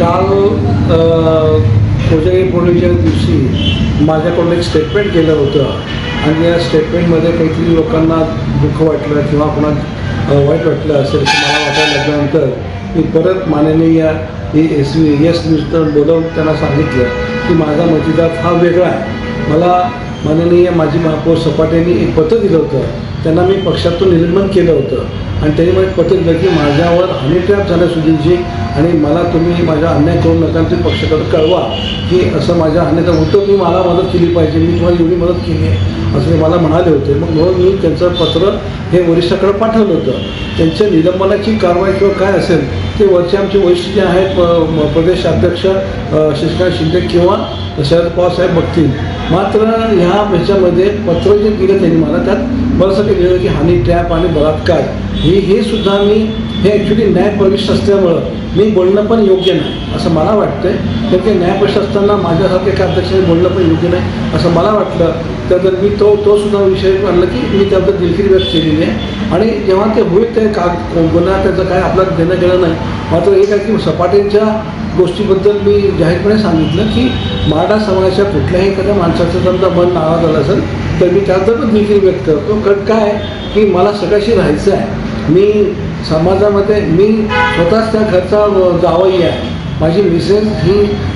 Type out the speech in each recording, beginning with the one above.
काल कोजागिरी पौर्णिमेच्या दिवशी माझ्याकडून एक स्टेटमेंट केलं होतं आणि या स्टेटमेंटमध्ये काहीतरी लोकांना दुःख वाटलं किंवा कोणाला वाईट वाटलं असेल असं मला वाटायला लागल्यानंतर मी परत माननीय एस न्यूजनं बोलवून त्यांना सांगितलं की माझा मतदार हा वेगळा आहे. मला माननीय माजी महापौर सपाटेंनी एक पत्र दिलं होतं, त्यांना मी पक्षातून निलंबन केलं होतं आणि त्यांनी मला पत्र दिलं की माझ्यावर हनी ट्रॅप झालं सुधीरजी आणि मला तुम्ही माझ्या अन्याय करू नका, तुम्ही पक्षाकडे कळवा की असं माझ्या अन्याय उलटं तुम्ही मला मदत केली पाहिजे, मी तुम्हाला एवढी मदत केली आहे असं ते मला म्हणाले होते. मग म्हणून मी त्यांचं पत्र हे वरिष्ठाकडे पाठवलं होतं. त्यांच्या निलंबनाची कारवाई किंवा काय असेल ते वरचे आमचे वरिष्ठ जे आहेत प्रदेश अध्यक्ष शशिकांत शिंदे किंवा शरद पवार साहेब बघतील. मात्र ह्याच्यामध्ये पत्र जे दिलं त्यांनी मला त्यात बरंचसं काही लिहिलं की हानी ट्रॅप आणि बलात्कार हे सुद्धा मी हे ॲक्च्युली न्यायप्रविष्ट असल्यामुळं मी बोलणं पण योग्य नाही असं मला वाटतं आहे. कारण की न्यायप्रविष्ट असताना माझ्यासारख्या एका अध्यक्षाने बोलणं पण योग्य नाही असं मला वाटलं. तर मी तो सुद्धा विषय आणलं की मी त्याबद्दल दिलगिरी व्यक्त केलेली आहे आणि जेव्हा ते होईल ते गुन्हा त्याचं काय आपल्याला देणं गेलं नाही. मात्र एक आहे की सपाटेंच्या गोष्टीबद्दल मी जाहीरपणे सांगितलं की मराठा समाजाच्या कुठल्याही एखाद्या माणसाचं समजा मन नाराज झालं असेल तर मी त्याबद्दल पण दिलगिरी व्यक्त करतो. कारण काय आहे की मला सगळ्याशी राहायचं आहे. मी समाजामध्ये मी स्वतःच त्या घरचा जावई आहे. माझी मिसेस ही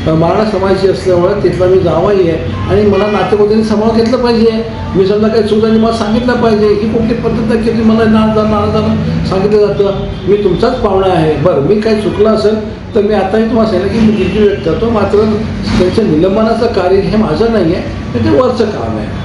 मराठा समाजाची असल्यामुळे तिथला मी जावई आहे आणि मला नातेवाईकांनी समाव घेतलं पाहिजे. मी समजा काही चुकांनी मला सांगितलं पाहिजे. ही कुठली पद्धत आहे की मला नाराज सांगितलं जातं मी तुमचाच पाहुणा आहे. बरं मी काही चुकलं असेल तर मी आताही तुम्हाला सांगितलं की मी दिलगिरी व्यक्त करतो. मात्र त्यांच्या निलंबनाचं कार्य हे माझं नाही आहे, ते वरचं काम आहे.